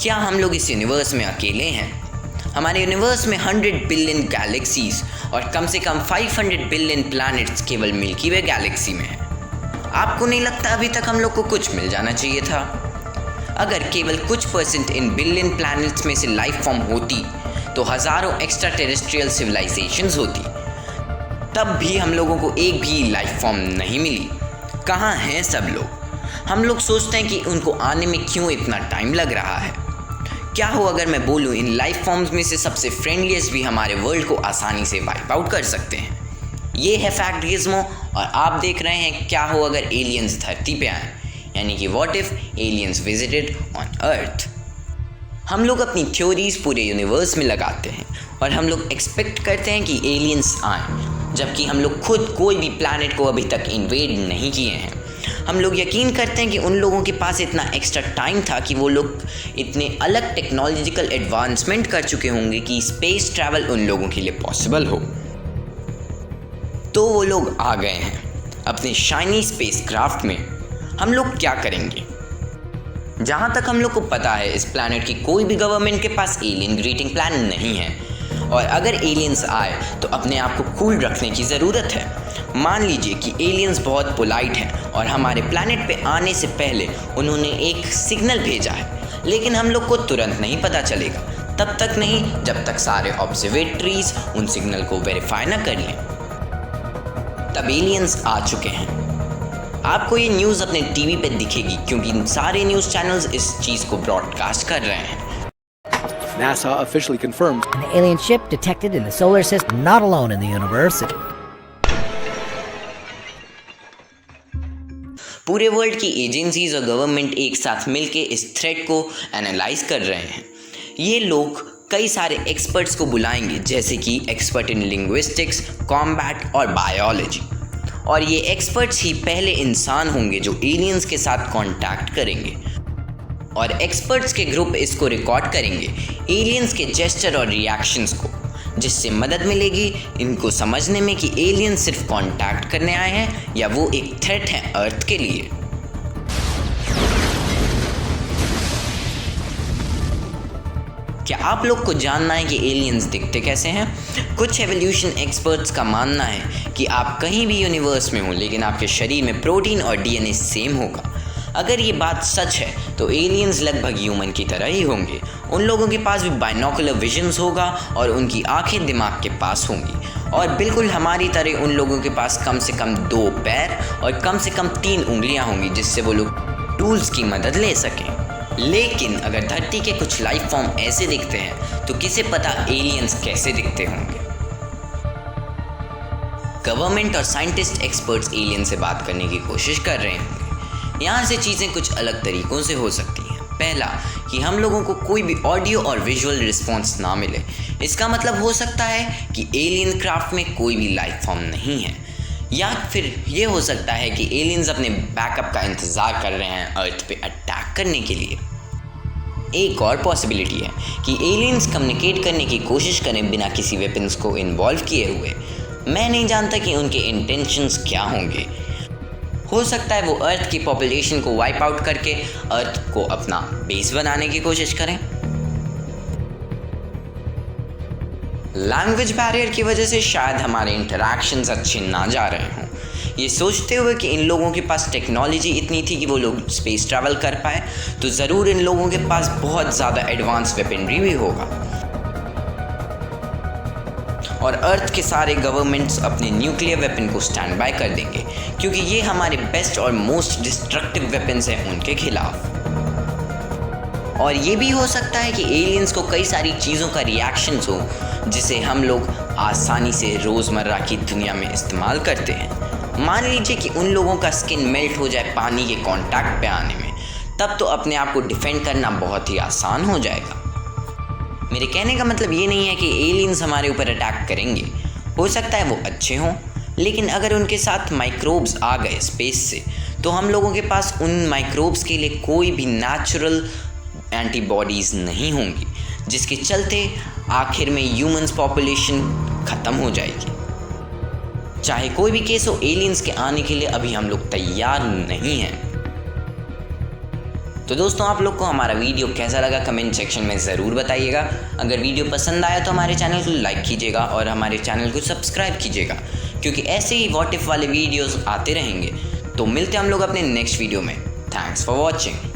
क्या हम लोग इस यूनिवर्स में अकेले हैं? हमारे यूनिवर्स में 100 बिलियन गैलेक्सीज और कम से कम 500 बिलियन प्लैनेट्स केवल मिल्की वे गैलेक्सी में हैं। आपको नहीं लगता अभी तक हम लोग को कुछ मिल जाना चाहिए था? अगर केवल कुछ % इन बिलियन प्लैनेट्स में से लाइफ फॉर्म होती तो हज़ारों एक्स्ट्रा टेरेस्ट्रियल सिविलाइजेशंस होती। तब भी हम लोगों को एक भी लाइफ फॉर्म नहीं मिली। कहाँ हैं सब लोग? हम लोग सोचते हैं कि उनको आने में क्यों इतना टाइम लग रहा है। क्या हो अगर मैं बोलूँ इन लाइफ फॉर्म्स में से सबसे फ्रेंडलीस्ट भी हमारे वर्ल्ड को आसानी से वाइप आउट कर सकते हैं। ये है फैक्ट गिज़्मो और आप देख रहे हैं क्या हो अगर एलियंस धरती पे आए, यानी कि what if aliens visited on earth. हम लोग अपनी थ्योरीज पूरे यूनिवर्स में लगाते हैं और हम लोग एक्सपेक्ट करते हैं कि एलियंस आएँ, जबकि हम लोग खुद कोई भी प्लैनेट को अभी तक इन्वेड नहीं किए हैं। हम लोग यकीन करते हैं कि उन लोगों के पास इतना एक्स्ट्रा टाइम था कि वो लोग इतने अलग टेक्नोलॉजिकल एडवांसमेंट कर चुके होंगे कि स्पेस ट्रैवल उन लोगों के लिए पॉसिबल हो। तो वो लोग आ गए हैं अपने शाइनी स्पेस क्राफ्ट में। हम लोग क्या करेंगे? जहाँ तक हम लोग को पता है इस प्लैनेट की कोई भी गवर्नमेंट के पास एलियन ग्रीटिंग प्लान नहीं है, और अगर एलियंस आए तो अपने आप को कूल रखने की ज़रूरत है। मान लीजिए कि एलियंस बहुत पोलाइट हैं और हमारे प्लैनेट पे आने से पहले उन्होंने एक सिग्नल भेजा है, लेकिन हम लोग को तुरंत नहीं पता चलेगा। तब तक नहीं जब तक सारे ऑब्जर्वेटरीज उन सिग्नल को वेरीफाई ना कर लें। तब एलियंस आ चुके हैं। आपको ये न्यूज़ अपने टीवी पे दिखेगी क्योंकि सारे न्यूज़ चैनल्स इस चीज़ को ब्रॉडकास्ट कर रहे हैं। NASA officially confirmed an alien ship detected in the solar system, not alone in the universe. पूरे वर्ल्ड की एजेंसीज और गवर्नमेंट एक साथ मिलके इस थ्रेट को एनालाइज कर रहे हैं। ये लोग कई सारे एक्सपर्ट्स को बुलाएंगे, जैसे कि एक्सपर्ट इन लिंग्विस्टिक्स, कॉम्बैट और बायोलॉजी। और ये एक्सपर्ट्स ही पहले इंसान होंगे जो एलियंस के साथ कांटेक्ट करेंगे, और एक्सपर्ट्स के ग्रुप इसको रिकॉर्ड करेंगे एलियंस के जेस्चर और रिएक्शंस को, जिससे मदद मिलेगी इनको समझने में कि एलियंस सिर्फ कांटेक्ट करने आए हैं या वो एक थ्रेट है अर्थ के लिए। क्या आप लोग को जानना है कि एलियंस दिखते कैसे हैं? कुछ एवोल्यूशन एक्सपर्ट्स का मानना है कि आप कहीं भी यूनिवर्स में हो लेकिन आपके शरीर में प्रोटीन और डीएनए सेम होगा। अगर ये बात सच है तो एलियंस लगभग ह्यूमन की तरह ही होंगे। उन लोगों के पास भी बाइनोकुलर विजन्स होगा और उनकी आंखें दिमाग के पास होंगी, और बिल्कुल हमारी तरह उन लोगों के पास कम से कम 2 पैर और कम से कम 3 उंगलियां होंगी, जिससे वो लोग टूल्स की मदद ले सकें। लेकिन अगर धरती के कुछ लाइफ फॉर्म ऐसे दिखते हैं तो किसे पता एलियंस कैसे दिखते होंगे। गवर्नमेंट और साइंटिस्ट एक्सपर्ट्स एलियन से बात करने की कोशिश कर रहे होंगे। यहाँ से चीज़ें कुछ अलग तरीक़ों से हो सकती हैं। पहला, कि हम लोगों को कोई भी ऑडियो और विजुअल रिस्पॉन्स ना मिले। इसका मतलब हो सकता है कि एलियन क्राफ्ट में कोई भी लाइफ फॉर्म नहीं है, या फिर ये हो सकता है कि एलियंस अपने बैकअप का इंतज़ार कर रहे हैं अर्थ पे अटैक करने के लिए। एक और पॉसिबिलिटी है कि एलियंस कम्युनिकेट करने की कोशिश करें बिना किसी वेपन्स को इन्वॉल्व किए हुए। मैं नहीं जानता कि उनके इंटेंशंस क्या होंगे। हो सकता है वो अर्थ की पॉपुलेशन को वाइप आउट करके अर्थ को अपना बेस बनाने की कोशिश करें। लैंग्वेज बैरियर की वजह से शायद हमारे इंटरैक्शंस अच्छे ना जा रहे हों। ये सोचते हुए कि इन लोगों के पास टेक्नोलॉजी इतनी थी कि वो लोग स्पेस ट्रैवल कर पाए, तो ज़रूर इन लोगों के पास बहुत ज़्यादा एडवांस वेपनरी भी होगा, और अर्थ के सारे गवर्नमेंट्स अपने न्यूक्लियर वेपन को स्टैंड बाय कर देंगे, क्योंकि ये हमारे बेस्ट और मोस्ट डिस्ट्रक्टिव वेपन्स हैं उनके खिलाफ। और ये भी हो सकता है कि एलियंस को कई सारी चीज़ों का रिएक्शंस हो जिसे हम लोग आसानी से रोज़मर्रा की दुनिया में इस्तेमाल करते हैं। मान लीजिए कि उन लोगों का स्किन मेल्ट हो जाए पानी के कांटेक्ट पे आने में, तब तो अपने आप को डिफेंड करना बहुत ही आसान हो जाएगा। मेरे कहने का मतलब ये नहीं है कि एलियंस हमारे ऊपर अटैक करेंगे। हो सकता है वो अच्छे हों, लेकिन अगर उनके साथ माइक्रोब्स आ गए स्पेस से, तो हम लोगों के पास उन माइक्रोब्स के लिए कोई भी नेचुरल एंटीबॉडीज़ नहीं होंगी, जिसके चलते आखिर में ह्यूमंस पॉपुलेशन ख़त्म हो जाएगी। चाहे कोई भी केस हो, एलियंस के आने के लिए अभी हम लोग तैयार नहीं हैं। तो दोस्तों आप लोग को हमारा वीडियो कैसा लगा कमेंट सेक्शन में ज़रूर बताइएगा। अगर वीडियो पसंद आया तो हमारे चैनल को लाइक कीजिएगा और हमारे चैनल को सब्सक्राइब कीजिएगा, क्योंकि ऐसे ही व्हाट इफ वाले वीडियोस आते रहेंगे। तो मिलते हैं हम लोग अपने नेक्स्ट वीडियो में। Thanks for watching.